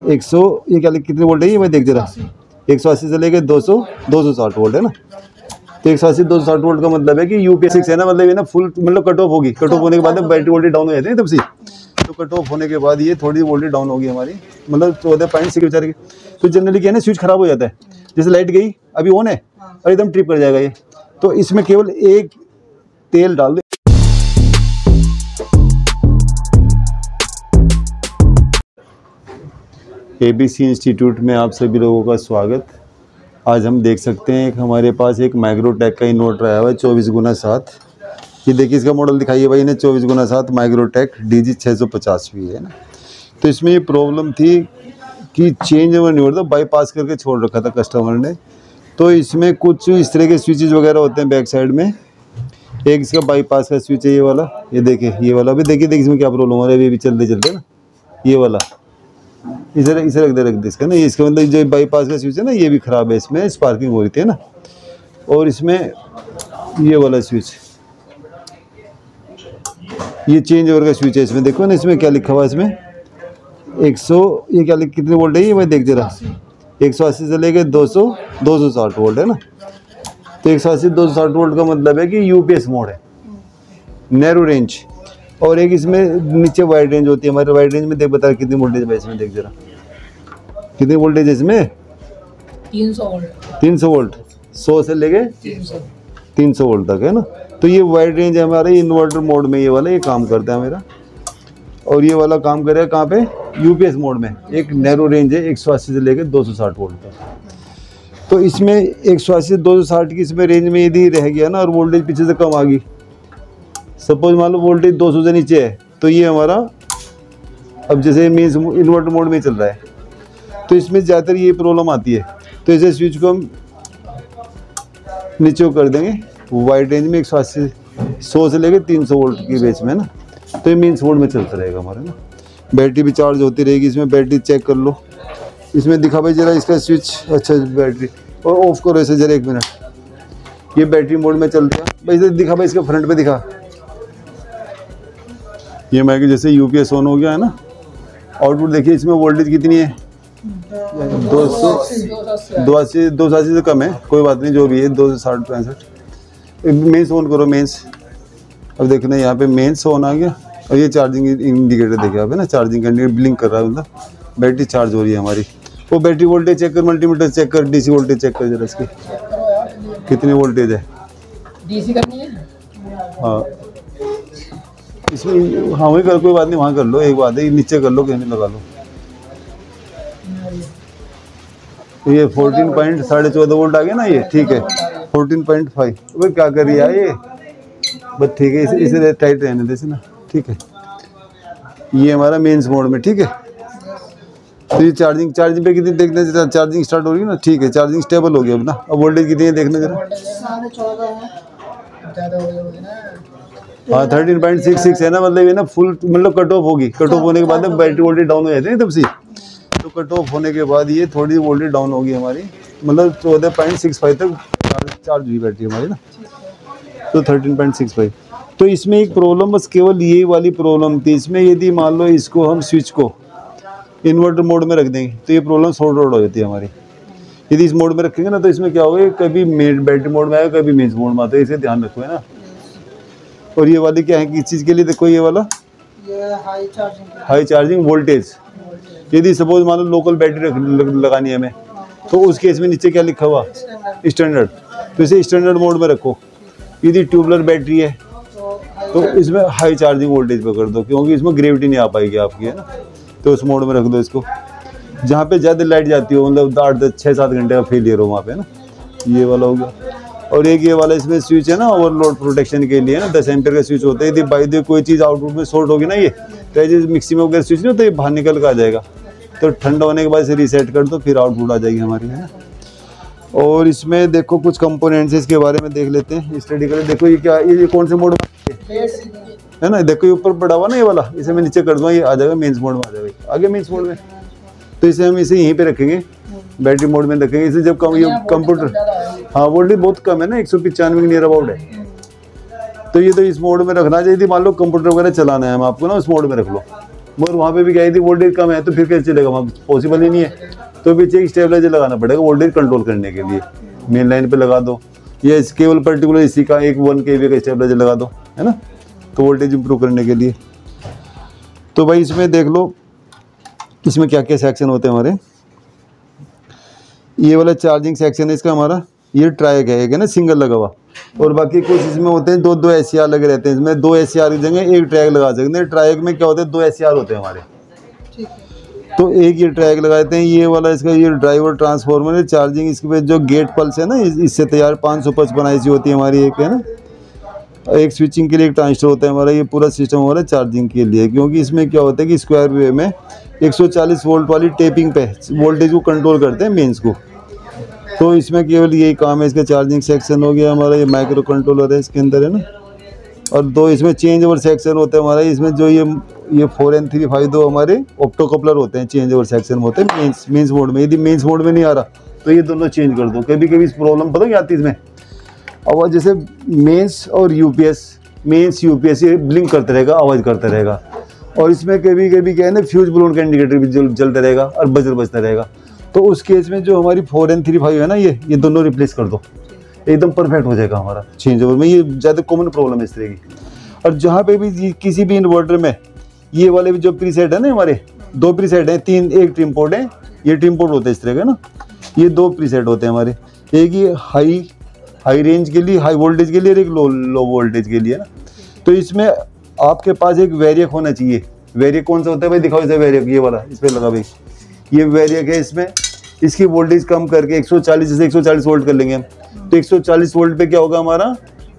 100 ये क्या कितने वोल्ट है ये मैं देख जरा। 180 से लेके 260 वोल्ट है ना। तो 180 260 वोल्ट का मतलब है कि यूपीएस 6 है ना, मतलब ये ना फुल मतलब कट ऑफ होगी। कट ऑफ होने के बाद बैटरी वोल्टेज डाउन हो जाती है तब से। तो कट ऑफ होने के बाद ये थोड़ी वोल्टेज डाउन होगी हमारी, मतलब 14.6 बेचारे की। तो जनरली क्या है ना, स्विच खराब हो जाता है। जैसे लाइट गई अभी ऑन है और एकदम ट्रिप कर जाएगा ये। तो इसमें केवल एक तेल डाल दे। एबीसी इंस्टीट्यूट में आप सभी लोगों का स्वागत। आज हम देख सकते हैं हमारे पास एक माइक्रोटेक का इन्वर्टर आया हुआ है 24x7। ये देखिए इसका मॉडल दिखाइए भाई ने, 24x7 माइक्रोटेक DG 650 भी है ना। तो इसमें ये प्रॉब्लम थी कि चेंज ओवर नहीं हो रहा था, बाईपास करके छोड़ रखा था कस्टमर ने। तो इसमें कुछ इस तरह के स्विचेज वगैरह होते हैं बैक साइड में। एक इसका बाईपास का स्विच है ये वाला, ये देखिए ये वाला भी देखिए इसमें क्या प्रॉब्लम हो रहा है अभी चलते चलते ना। ये वाला इसे रख दे इसका ना, ये इसका मतलब जो बाईपास का स्विच है ना ये भी ख़राब है, इसमें स्पार्किंग हो रही थी ना। और इसमें ये वाला स्विच, ये चेंज ओवर का स्विच है। इसमें देखो ना इसमें क्या लिखा हुआ है, इसमें 100 ये क्या कितने वोल्ट है ये मैं देख जरा। 180 से लेके 260 वोल्ट है ना। तो 180 260 वोल्ट का मतलब है कि यूपीएस मोड है, नैरो रेंज। और एक इसमें नीचे वाइड रेंज होती है। हमारे वाइड रेंज में देख बता कितनी वोल्टेज है इसमें, देख जरा कितनी वोल्टेज है इसमें। 300 वोल्ट 100 से लेके 300 वोल्ट तक है ना। तो ये वाइड रेंज है हमारा इन्वर्टर मोड में, ये वाला ये काम करता है मेरा। और ये वाला काम करेगा कहाँ पे, यूपीएस मोड में। एक नैरो रेंज है 180 से लेके 260 वोल्ट तक। तो इसमें 180 से 260 की इसमें रेंज में यदि रह गया ना और वोल्टेज पीछे से कम आ गई, सपोज मान लो वोल्टेज 200 से नीचे है, तो ये हमारा अब जैसे मीन्स इन्वर्टर मोड में चल रहा है, तो इसमें ज़्यादातर ये प्रॉब्लम आती है। तो इसे स्विच को हम नीचे कर देंगे वाइड रेंज में 180 100 से लेके 300 वोल्ट की रेंज में ना। तो ये मीन्स मोड में चलता रहेगा हमारा ना। बैटरी भी चार्ज होती रहेगी। इसमें बैटरी चेक कर लो, इसमें दिखा भाई जरा इसका स्विच। अच्छा बैटरी और ऑफ करो इसे जरा 1 मिनट। ये बैटरी मोड में चलता है भाई, इसे दिखा भाई इसका फ्रंट पे दिखा। ये मैं जैसे यूपीएस ऑन हो गया है ना। आउटपुट देखिए इसमें वोल्टेज कितनी है, 280 से कम है, कोई बात नहीं जो भी है 260 65। मेंस ऑन करो मेंस। अब देखना यहाँ पे मेंस ऑन आ गया। और ये चार्जिंग इंडिकेटर देखिए आप है ना, चार्जिंग का इंडिकेटर ब्लिंक कर रहा है, मतलब बैटरी चार्ज हो रही है हमारी। वो बैटरी वोल्टेज चेक कर, मल्टीमीटर चेक कर, डीसी वोल्टेज चेक कर जरा इसकी कितनी वोल्टेज है। डीसी करनी है हाँ इसमें, हाँ वही कर, कोई बात नहीं वहाँ कर लो। एक बात है नीचे कर लो, कहीं लगा लो। तो ये 14.14 वोल्ट आ गया ना, ये ठीक है। 14.5 भाई क्या कर रही है ये, बस ठीक है इसे टाइट रहने दे ना, ठीक है। ये हमारा मेंस मोड में ठीक है। तो ये चार्जिंग पे कितनी देखने से चार्जिंग स्टार्ट हो रही है ना, ठीक है। चार्जिंग स्टेबल हो गया अब ना। अब वोल्टेज कितनी है देखना जरा। हाँ 13.66 है ना, मतलब ये ना फुल मतलब कट ऑफ होगी। कट ऑफ होने के बाद बैटरी वोल्टेज डाउन हो जाती है तब से। तो कट ऑफ होने के बाद ये थोड़ी वोल्टेज डाउन होगी हमारी, मतलब 14.65 तक चार्ज हुई बैटरी हमारी ना। तो 13.65। तो इसमें एक प्रॉब्लम बस केवल ये वाली प्रॉब्लम थी इसमें। यदि मान लो इसको हम स्विच को इन्वर्टर मोड में रख देंगे तो ये प्रॉब्लम सॉर्ट आउट हो जाती है हमारी। यदि इस मोड में रखेंगे ना तो इसमें क्या होगा, कभी बैटरी मोड में आएगा, कभी मेंस मोड में आता है। इसे ध्यान रखो है ना। और ये वाली क्या है किस चीज़ के लिए, देखो ये वाला हाई चार्जिंग वोल्टेज। यदि सपोज मान लो लोकल बैटरी लगानी है हमें, तो उस केस में नीचे क्या लिखा हुआ स्टैंडर्ड, तो इसे स्टैंडर्ड मोड में रखो। यदि ट्यूबलर बैटरी है तो इसमें हाई चार्जिंग वोल्टेज पे कर दो, क्योंकि इसमें ग्रेविटी नहीं आ पाएगी आपकी है ना। तो उस मोड में रख दो इसको, जहाँ पे ज़्यादा लाइट जाती हो, मतलब 8-6-7 घंटे का फेलियर हो वहाँ पे ना। ये वाला हो गया। और एक ये वाला इसमें स्विच है ना ओवरलोड प्रोटेक्शन के लिए ना, 10 एम्पीयर का स्विच होता है। यदि बाई द कोई चीज़ आउटपुट में शॉर्ट होगी ना, ये तो मिक्सी में अगर स्विच नहीं होता ये बाहर निकल कर आ जाएगा। तो ठंडा होने के बाद इसे रीसेट कर दो, फिर आउटपुट आ जाएगी हमारी है ना। और इसमें देखो कुछ कंपोनेंट्स इसके बारे में देख लेते हैं, स्टडी करें। देखो ये क्या, ये कौन से मोड में है ना, देखो ये ऊपर पड़ा हुआ ना ये वाला, इसे मैं नीचे कर दूँगा, ये आ जाएगा मेंस मोड में आ जाएगा, आगे मेंस मोड में। तो इसे हम इसे यहीं पे रखेंगे, बैटरी मोड में रखेंगे इसे। जब कम ये कंप्यूटर, हाँ वोल्टेज बहुत कम है ना, 195 के नियर अबाउट है। तो ये तो इस मोड में रखना चाहिए। मान लो कंप्यूटर वगैरह चलाना है हम आपको ना, उस मोड में रख लो। मगर वहाँ पे भी क्या थी वोल्टेज कम है तो फिर कैसे चलेगा, वहाँ पॉसिबल ही नहीं है। तो पीछे एक स्टेबलाइजर लगाना पड़ेगा वोल्टेज कंट्रोल करने के लिए, मेन लाइन पे लगा दो या केवल पर्टिकुलर इसी का एक 1 kV का स्टेबलाइजर लगा दो, है ना, तो वोल्टेज इंप्रूव करने के लिए। तो भाई इसमें देख लो इसमें क्या क्या सेक्शन होते हैं हमारे। ये वाला चार्जिंग सेक्शन है इसका हमारा, ये ट्राइक है, एक है ना सिंगल लगा हुआ, और बाकी कुछ इसमें होते हैं 2 SCR लगे रहते हैं। इसमें 2 SCR की जगह एक ट्रैक लगा सकते हैं। ट्राइक में क्या होता है 2 SCR होते हैं हमारे, तो एक ये ट्रैक लगाते हैं। ये वाला इसका ये ड्राइवर ट्रांसफार्मर है, चार्जिंग इसके पे जो गेट पल्स है ना इससे तैयार 555 IC होती है हमारी, एक है ना, एक स्विचिंग के लिए एक ट्रांजिस्टर होता है हमारा। ये पूरा सिस्टम हमारा चार्जिंग के लिए, क्योंकि इसमें क्या होता है कि स्क्वायर वेव में 140 वोल्ट वाली टेपिंग पे वोल्टेज को कंट्रोल करते हैं मेंस को। तो इसमें केवल यही काम है। इसका चार्जिंग सेक्शन हो गया हमारा, ये माइक्रो कंट्रोलर है इसके अंदर, है ना, और 2 इसमें चेंज ओवर सेक्शन होते हैं हमारा। इसमें जो ये 4N3 5 2 हमारे ऑप्टो कपलर होते हैं, चेंज ओवर सेक्शन होते हैं मेंस मोड में। यदि मेंस मोड में नहीं आ रहा तो ये दोनों चेंज कर दो। कभी कभी इस प्रॉब्लम पता क्या आती है इसमें, आवाज़ जैसे मेंस और यूपीएस, मेंस यूपीएस ये ब्लिंक करते रहेगा, आवाज़ करता रहेगा, और इसमें कभी कभी क्या है ना फ्यूज ब्लोन का इंडिकेटर भी जलता रहेगा और बजर बजता रहेगा। तो उस केस में जो हमारी 4N3 5 है ना, ये दोनों रिप्लेस कर दो, एकदम परफेक्ट हो जाएगा हमारा चेंज ओवर में। ये ज़्यादा कॉमन प्रॉब्लम है इस तरह की। और जहाँ पे भी किसी भी इन्वर्टर में ये वाले भी जो प्रीसेट है ना हमारे, 2 प्रीसेट हैं, 3 एक ट्रिम पोर्ट है, ये ट्रिम पोर्ट होता है इस तरह का ना, ये 2 प्रीसेट होते हैं हमारे, एक ये हाई रेंज के लिए, हाई वोल्टेज के लिए, और एक लो वोल्टेज के लिए ना। तो इसमें आपके पास एक वेरिएक होना चाहिए। वेरिएक कौन सा होता है भाई, दिखाओ इसे वेरिएक, ये वाला इस पर लगा भाई, ये वेरिएक है। इसमें इसकी वोल्टेज कम करके 140 से 140 वोल्ट कर लेंगे हम, तो 140 वोल्ट पे क्या होगा हमारा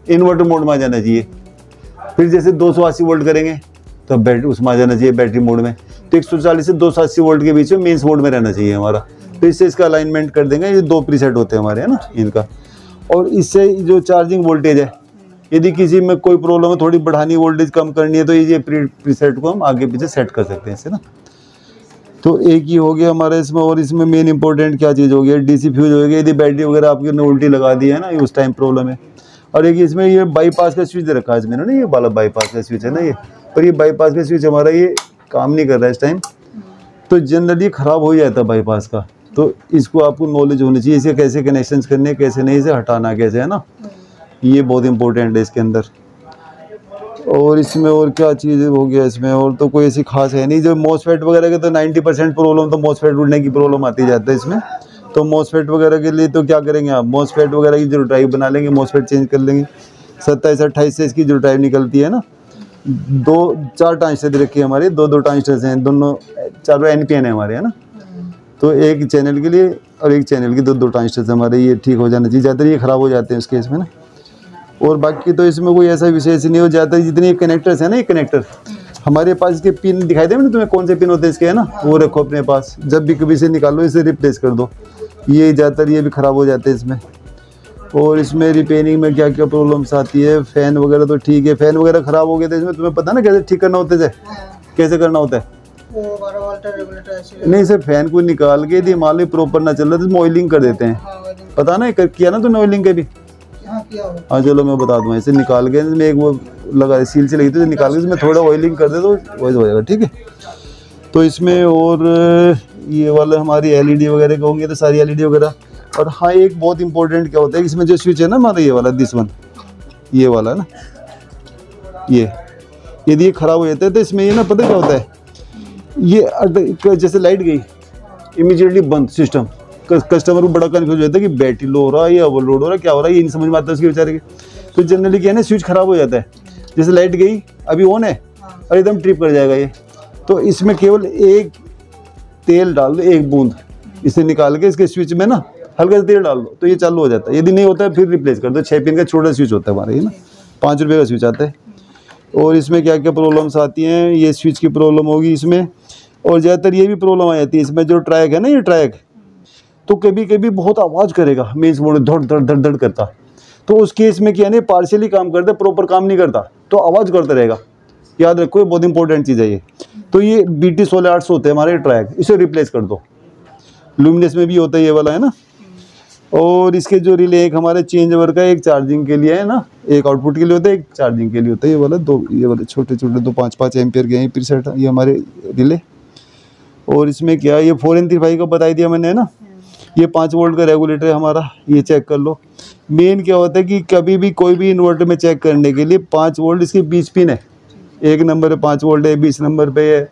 इन्वर्टर मोड में आ जाना चाहिए। फिर जैसे 280 वोल्ट करेंगे तो बैटरी उसमें आ जाना चाहिए बैटरी मोड में। तो 140 से 280 वोल्ट के बीच में मेंस मोड में रहना चाहिए हमारा। तो इससे इसका अलाइनमेंट कर देंगे। ये 2 प्रीसेट होते हैं हमारे, है ना, इनका। और इससे जो चार्जिंग वोल्टेज है, यदि किसी में कोई प्रॉब्लम है, थोड़ी बढ़ानी वोल्टेज कम करनी है, तो ये प्रीसेट को हम आगे पीछे सेट कर सकते हैं इससे ना। तो एक ही हो गया हमारा इसमें। और इसमें मेन इंपॉर्टेंट क्या चीज़ हो गई, डीसी फ्यूज हो गया। यदि बैटरी वगैरह आपकी ने उल्टी लगा दी है ना, उस टाइम प्रॉब्लम है। और एक इसमें ये बाईपास का स्विच रखा है इसमें ना, ये वाला बाईपास का स्विच है ना ये, पर ये बाईपास का स्विच हमारा ये काम नहीं कर रहा है इस टाइम। तो जनरली ख़राब हो जाता है बाईपास का, तो इसको आपको नॉलेज होनी चाहिए, इसे कैसे कनेक्शंस करने, कैसे नहीं, इसे हटाना कैसे, है ना, ये बहुत इंपॉर्टेंट है इसके अंदर। और इसमें और क्या चीज़ हो गया इसमें, और तो कोई ऐसी खास है नहीं। जो मॉसफेट वगैरह के तो 90% प्रॉब्लम तो मॉसफेट उड़ने की प्रॉब्लम आती जाता है इसमें। तो मॉसफेट वगैरह के लिए तो क्या करेंगे आप, मॉसफेट वगैरह की जो ड्राइव बना लेंगे, मॉसफेट चेंज कर लेंगे। 27-28 से इसकी जो ड्राइव निकलती है ना, 2-4 ट्रांजिस्टर दे रखी है हमारे, 2-2 ट्रांजिस्टर हैं, दोनों चारों NPN है हमारे, है ना। तो एक चैनल के लिए और एक चैनल के 2-2 ट्रांजिस्टर हमारे, ये ठीक हो जाना चाहिए। ज़्यादातर ये ख़राब हो जाते हैं इस केस में ना। और बाकी तो इसमें कोई ऐसा विशेष नहीं हो जाता। जितने कनेक्टर्स हैं ना, ये कनेक्टर हमारे पास, इसके पिन दिखाई दे ना तुम्हें, कौन से पिन होते हैं इसके, है ना, वो रखो अपने पास। जब भी कभी से निकालो इसे रिप्लेस कर दो। ये ज़्यादातर ये भी ख़राब हो जाते हैं इसमें। और इसमें रिपेयरिंग में क्या क्या प्रॉब्लम्स आती है, फ़ैन वगैरह तो ठीक है, फ़ैन वगैरह ख़राब हो गए थे इसमें, तुम्हें पता ना कैसे ठीक करना होता है, कैसे करना होता है। नहीं सर, फ़ैन को निकाल के यदि मान लो प्रॉपर ना चल रहा तो ऑयलिंग कर देते हैं, पता ना किया ना तुमने ऑयलिंग के भी। हाँ चलो मैं बता दूँ, ऐसे निकाल के इसमें एक वो लगा सील से लगी थी, निकाल के इसमें थोड़ा ऑयलिंग कर दे तो वैसे हो जाएगा, ठीक है। तो इसमें और ये वाला हमारी LED वगैरह के होंगे, तो सारी LED वगैरह। और हाँ, एक बहुत इंपॉर्टेंट क्या होता है, इसमें जो स्विच है ना हमारा, ये वाला दिस वन, ये वाला ना, ये यदि ये ख़राब हो जाता है तो इसमें ये ना पता क्या होता है, ये जैसे लाइट गई इमीडिएटली बंद सिस्टम। कस्टमर को बड़ा कन्फ्यूज हो जाता है कि बैटरी लो हो रहा है या ओवरलोड हो रहा है, क्या हो रहा है, ये नहीं समझ में आता उसके बेचारे के। तो जनरली क्या है ना, स्विच ख़राब हो जाता है, जैसे लाइट गई अभी ऑन है और एकदम ट्रिप कर जाएगा ये। तो इसमें केवल एक तेल डाल दो, एक बूंद इसे निकाल के इसके स्विच में ना हल्का सा तेल डाल दो, तो ये चालू हो जाता है। यदि नहीं होता है फिर रिप्लेस कर दो। 6 पिन का छोटा स्विच होता है हमारा ये ना, 5 रुपये का स्विच आता है। और इसमें क्या क्या प्रॉब्लम्स आती हैं, ये स्विच की प्रॉब्लम होगी इसमें। और ज़्यादातर ये भी प्रॉब्लम आ जाती है इसमें, जो ट्रैक है ना, ये ट्रैक तो कभी कभी बहुत आवाज़ करेगा, मेंस मोड धड़ धड़ धड़ धड़ करता। तो उस केस में क्या नहीं, पार्शियली काम करता, प्रॉपर काम नहीं करता, तो आवाज़ करता रहेगा। याद रखो, ये बहुत इंपॉर्टेंट चीज़ है ये। तो ये BT 16 होते हैं हमारे ट्रैक, इसे रिप्लेस कर दो। लुमिनस में भी होता है ये वाला, है ना। और इसके जो रिले एक हमारे चेंज ओवर का, एक चार्जिंग के लिए है ना, एक आउटपुट के लिए होता है, एक चार्जिंग के लिए होता है। ये वाला दो, ये वाले छोटे छोटे दो 5-5 एम्पियर के हैं प्रीसेट, ये हमारे रिले। और इसमें क्या, ये 4N35 का बताई दिया मैंने है ना, ये 5 वोल्ट का रेगुलेटर है हमारा, ये चेक कर लो। मेन क्या होता है कि कभी भी कोई भी इन्वर्टर में चेक करने के लिए 5 वोल्ट इसके 20 पिन है, 1 नंबर पे 5 वोल्ट है, 20 नंबर पे है।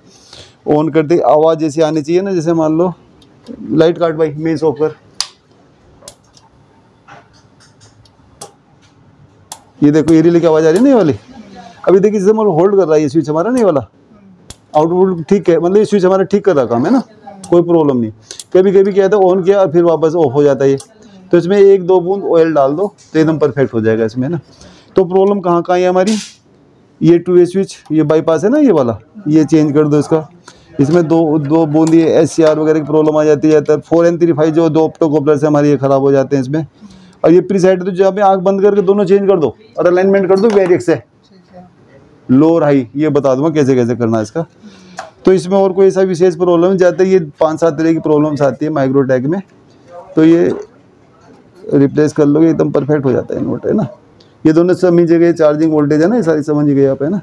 ऑन करते आवाज़ जैसी आनी चाहिए ना, जैसे मान लो लाइट काट भाई, मेन ऑफ कर, ये देखो ये रिले की आवाज़ आ रही है ना, ये वाली। अभी देखिए जैसे मतलब होल्ड कर रहा है ये स्विच हमारा, नहीं वाला आउटपुट ठीक है, मतलब ये स्विच हमारा ठीक कर रहा काम है ना, कोई प्रॉब्लम नहीं। कभी कभी क्या था ऑन किया और फिर वापस ऑफ हो जाता है ये, तो इसमें 1-2 बूंद ऑयल डाल दो तो एकदम परफेक्ट हो जाएगा इसमें ना। तो प्रॉब्लम कहाँ कहाँ है हमारी, ये 2 वे स्विच, ये बाईपास है ना ये वाला, ये चेंज कर दो इसका। इसमें दो बूंद ये SCR वगैरह की प्रॉब्लम आ जाती है। 4N35 जो 2 ऑप्टोकॉपलर से हमारे ये ख़राब हो जाते हैं इसमें। और ये प्रीसेट तो जहाँ पे आँख बंद करके दोनों चेंज कर दो और अलाइनमेंट कर दो वेरिएक्स से, लो हाई, ये बता दूंगा कैसे कैसे करना है इसका। तो इसमें और कोई ऐसा विशेष प्रॉब्लम है, ज़्यादातर ये 5-7 तरह की प्रॉब्लम्स आती है माइक्रोटेक में, तो ये रिप्लेस कर लोगे एकदम परफेक्ट हो जाता है इन्वर्टर है ना। ये दोनों समझ गए, चार्जिंग वोल्टेज है ना, ये सारी समझ गए आप है ना।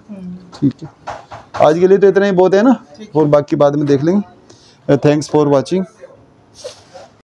ठीक है, आज के लिए तो इतना ही बहुत है ना, और बाकी बाद में देख लेंगे। Thanks for watching.